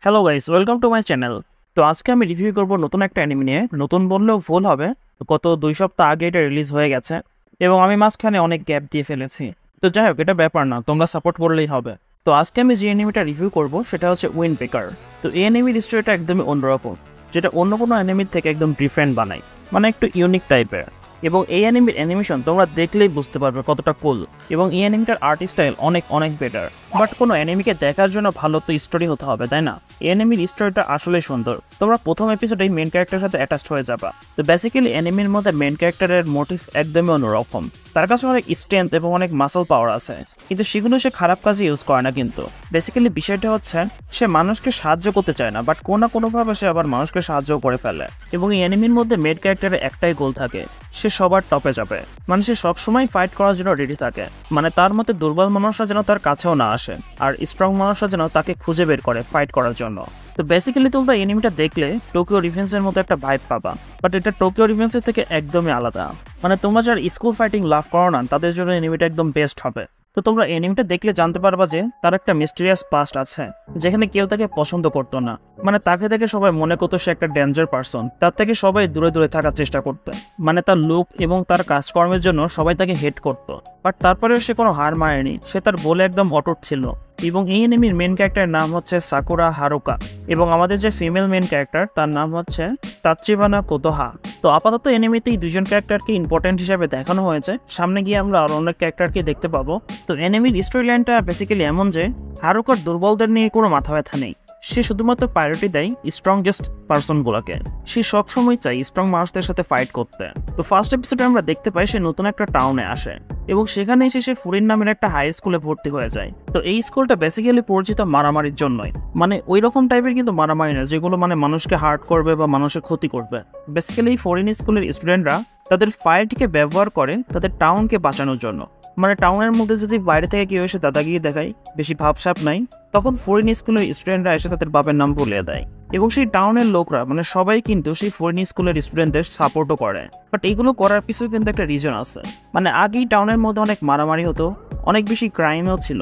Hello guys, welcome to my channel. তো আজকে আমি রিভিউ করব নতুন একটা অ্যানিমে নিয়ে। নতুন বললেও ভুল হবে, গত 2 সপ্তাহ আগে এটা রিলিজ হয়ে গেছে এবং আমি মাঝখানে অনেক গ্যাপ দিয়ে ফেলেছি। তো যাই হোক, এটা ব্যাপার না, তোমরা সাপোর্ট করলেই হবে। তো আজকে আমি যে অ্যানিমেটা রিভিউ করব সেটা হচ্ছে উইন্ড ব্রেকার। তো এই অ্যানিমের স্টোরিটা একদমই অন্যরকম, যেটা অন্য কোনো অ্যানিমের থেকে একদম ডিফারেন্ট বানায়, মানে একটু ইউনিক টাইপের। এবং এই অ্যানিমের অ্যানিমেশন তোমরা দেখলেই বুঝতে পারবে কতটা কুল, এবং এই অ্যানিমেটার আর্ট স্টাইল অনেক অনেক বেটার। বাট কোনো অ্যানিমেকে দেখার জন্য ভালো তো স্টোরি হতে হবে, তাই না? এই অ্যানিমের স্টোরিটা আসলে সুন্দর। তোমরা প্রথম এপিসোডেই মেন ক্যারেক্টারের সাথে অ্যাটাচড হয়ে যাবা। তো বেসিক্যালি অ্যানিমের মধ্যে মেন ক্যারেক্টারের মোটিভ একদমই অন্যরকম। তার কাছে অনেক স্ট্রেংথ এবং অনেক মাসল পাওয়ার আছে, কিন্তু সেগুলো সে খারাপ কাজে ইউজ করে না। কিন্তু বেসিক্যালি বিষয়টা হচ্ছে, সে মানুষকে সাহায্য করতে চায় না, বাট কোনো না কোনোভাবে সে আবার মানুষকে সাহায্য করে ফেলে। এবং এই অ্যানিমের মধ্যে মেন ক্যারেক্টারের একটাই গোল থাকে, সে সবার টপে যাবে। মানে সে সবসময় ফাইট করার জন্য রেডি থাকে। মানে তার মতে দুর্বল মানুষরা যেন তার কাছেও না আসে, আর স্ট্রং মানুষরা যেন তাকে খুঁজে বের করে ফাইট করার জন্য। তো বেসিক্যালি তোমরা এনিমিটা দেখলে টোকিও রিভেঞ্জের মতো একটা ভাইব পাবা, বাট এটা টোকিও রিভেঞ্জের থেকে একদমই আলাদা। মানে তোমরা যারা স্কুল ফাইটিং লাভ করো না, তাদের জন্য এনিমিটা একদম বেস্ট হবে। তো তোমরা এনিমিটা দেখলে জানতে পারবা যে তার একটা মিস্টেরিয়াস পাস্ট আছে, যেখানে কেউ তাকে পছন্দ করতো না। মানে তাকে দেখে সবাই মনে করতো সে একটা ডেঞ্জার পারসন, তার থেকে সবাই দূরে দূরে থাকার চেষ্টা করতো। মানে তার লুক এবং তার কাজকর্মের জন্য সবাই তাকে হেট করতো, বাট তারপরেও সে কোনো হার মানেনি, সে তার বলে একদম অটুট ছিল। এবং এই এনিমির মেন ক্যারেক্টারের নাম হচ্ছে সাকুরা হারুকা, এবং আমাদের যে ফিমেল মেন ক্যারেক্টার তার নাম হচ্ছে তাচিবানা কোতোহা। তো আপাতত এনিমিতেই দুজন ক্যারেক্টারকে ইম্পর্টেন্ট হিসেবে দেখানো হয়েছে, সামনে গিয়ে আমরা আরো অনেক ক্যারেক্টারকে দেখতে পাবো। তো এনিমির স্টোরি লাইনটা বেসিক্যালি এমন যে হারুকার দুর্বলদের নিয়ে কোনো মাথা ব্যথা নেই, সে শুধুমাত্র প্রায়োরিটি দেয় স্ট্রংগেস্ট পারসনগুলোকে। সে সবসময় চাই স্ট্রং মানুষদের সাথে ফাইট করতে। তো ফার্স্ট এপিসোডে আমরা দেখতে পাই সে নতুন একটা টাউনে আসে, এবং সেখানে এসে সে ফুরিন নামের একটা হাই স্কুলে ভর্তি হয়ে যায়। তো এই স্কুলটা বেসিক্যালি পরিচিত মারামারির জন্যই, মানে ওই রকম টাইপের কিন্তু মারামারি না যেগুলো মানে মানুষকে হার্ট করবে বা মানুষের ক্ষতি করবে। বেসিক্যালি ফরেন স্কুলের স্টুডেন্টরা তাদের ফায়ারটিকে ব্যবহার করে তাদের টাউনকে বাঁচানোর জন্য। মানে টাউনের মধ্যে যদি বাইরে থেকে কেউ এসে দাদাগিরি দেখায়, বেশি ভাবসাপ নাই, তখন ফরেন স্কুলের স্টুডেন্টরা এসে তাদের বাবার নাম বলিয়ে দেয়। এবং সেই টাউনের লোকরা মানে সবাই কিন্তু সেই ফরেন স্কুলের স্টুডেন্টদের সাপোর্টও করে। বাট এইগুলো করার পিছনে কিন্তু একটা রিজন আছে। মানে আগেই টাউনের মধ্যে অনেক মারামারি হতো, অনেক বেশি ক্রাইমও ছিল,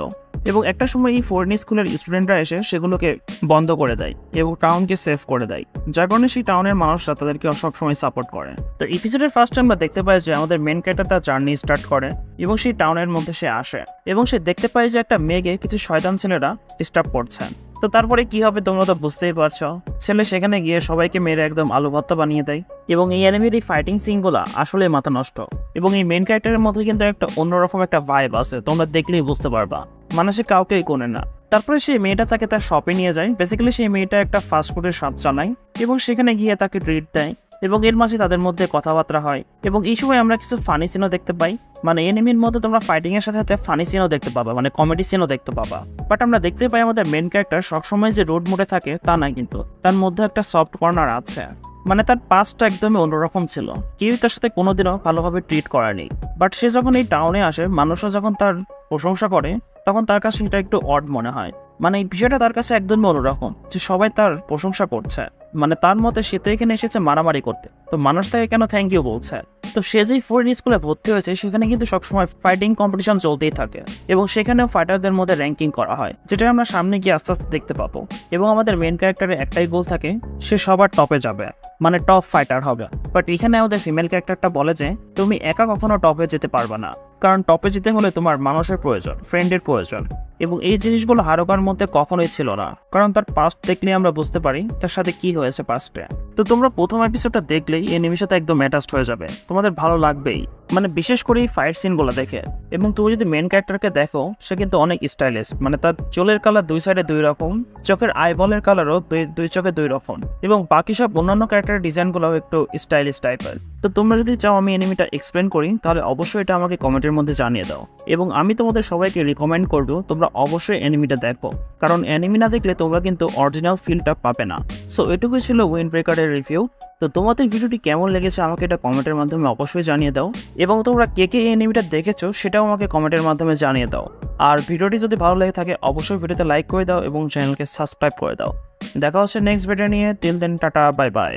এবং একটা সময় এই ফরেন স্কুলের স্টুডেন্টরা এসে সেগুলোকে বন্ধ করে দেয় এবং টাউনকে সেভ করে দেয়, যার কারণে সেই টাউনের মানুষরা তাদেরকে সবসময় সাপোর্ট করে। তো এপিসোডের ফার্স্ট আমরা দেখতে পাই যে আমাদের মেন ক্যারেক্টার তার জার্নি স্টার্ট করে এবং সেই টাউনের মধ্যে সে আসে, এবং সে দেখতে পায় যে একটা মেয়েকে কিছু শয়তান ছেলেরা ডিস্টার্ব করছে। তো তারপরে কি হবে তোমরা তো বুঝতেই পারছো, ছেলে সেখানে গিয়ে সবাইকে মেরে একদম আলু ভর্তা বানিয়ে দেয়। এবং এই অ্যানিমের এই ফাইটিং সিনগুলা আসলে মাথা নষ্ট, এবং এই মেন ক্যারেক্টারের মধ্যে কিন্তু একটা অন্যরকম একটা ভাইব আছে, তোমরা দেখলেই বুঝতে পারবা। মানে সে কাউকেই কোনে না। তারপরে সেই মেয়েটা তাকে তার শপে নিয়ে যায়। বেসিক্যালি সেই মেয়েটা একটা ফাস্টফুডের শপ চালায়, এবং সেখানে গিয়ে তাকে ট্রিট দেয়, এবং এর মাঝে তাদের মধ্যে কথাবার্তা হয়। এবং এই সময় আমরা কিছু ফানি সিনও দেখতে পাই। মানে এনিমির মধ্যে তোমরা ফাইটিং এর সাথে সাথে ফানি সিনও দেখতে পাবা, মানে কমেডি সিনও দেখতে পাবা। বাট আমরা দেখতে পাই আমাদের মেন ক্যারেক্টার সবসময় যে রোড মোডে থাকে তা না, কিন্তু তার মধ্যে একটা সফট কর্নার আছে। মানে তার পাস্টটা একদমই অন্যরকম ছিল, কেউ তার সাথে কোনোদিনও ভালোভাবে ট্রিট করেনি। বাট সে যখন এই টাউনে আসে, মানুষরা যখন তার প্রশংসা করে, তখন তার কাছে সেটা একটু অড মনে হয়। মানে এই বিষয়টা তার কাছে একদমই অন্যরকম যে সবাই তার প্রশংসা করছে। মানে তার মতে সে তো এখানে এসেছে মারামারি করতে, তো মানুষ তাকে কেন থ্যাংক ইউ বলছে। তো সে যেই ফরেন স্কুলে ভর্তি হয়েছে সেখানে কিন্তু সবসময় ফাইটিং কম্পিটিশন চলতেই থাকে, এবং সেখানেও ফাইটারদের মধ্যে র্যাঙ্কিং করা হয়, যেটা আমরা সামনে গিয়ে আস্তে আস্তে দেখতে পাবো। এবং আমাদের মেন ক্যারেক্টারের একটাই গোল থাকে, সে সবার টপে যাবে, মানে টপ ফাইটার হবে। বাট এখানে আমাদের ফিমেল ক্যারেক্টারটা বলে যে তুমি একা কখনো টপে যেতে পারবে না, কারণ টপে যেতে হলে তোমার মানুষের প্রয়োজন, ফ্রেন্ডের প্রয়োজন। এবং এই জিনিসগুলো হারুকার মধ্যে কখনোই ছিল না, কারণ তার পাস্ট দেখলে আমরা বুঝতে পারি তার সাথে কি হয়েছে পাস্টে। তো তোমরা প্রথম এপিসোডটা দেখলেই এই নিমিষে একদম অ্যাটাচড হয়ে যাবে, তোমাদের ভালো লাগবেই, মানে বিশেষ করে এই ফাইট সিনগুলো দেখে। এবং তুমি যদি মেন ক্যারেক্টারকে দেখো, সে কিন্তু অনেক স্টাইলিশ। মানে তার চুলের কালার দুই সাইডে দুই রকম, চোখের আইবলের কালারও দুই চোখে দুই রকম, এবং বাকি সব অন্যান্য ক্যারেক্টারের ডিজাইনগুলোও একটু স্টাইলিশ টাইপের। তো তোমরা যদি চাও আমি এনিমিটা এক্সপ্লেন করি, তাহলে অবশ্যই এটা আমাকে কমেন্টের মধ্যে জানিয়ে দাও, এবং আমি তোমাদের সবাইকে রিকমেন্ড করবো তোমরা অবশ্যই এনিমিটা দেখো, কারণ এনিমি না দেখলে তোমরা কিন্তু অরিজিনাল ফিলটা পাবে না। সো এটুকুই ছিল উইন্ড ব্রেকারের রিভিউ। তো তোমাদের ভিডিওটি কেমন লেগেছে আমাকে এটা কমেন্টের মাধ্যমে অবশ্যই জানিয়ে দাও, এবং তোমরা কে কে এই এনিমিটা দেখেছো সেটাও আমাকে কমেন্টের মাধ্যমে জানিয়ে দাও। আর ভিডিওটি যদি ভালো লেগে থাকে অবশ্যই ভিডিওতে লাইক করে দাও এবং চ্যানেলকে সাবস্ক্রাইব করে দাও। দেখা হচ্ছে নেক্সট ভিডিও নিয়ে। Till then, tata, bye by.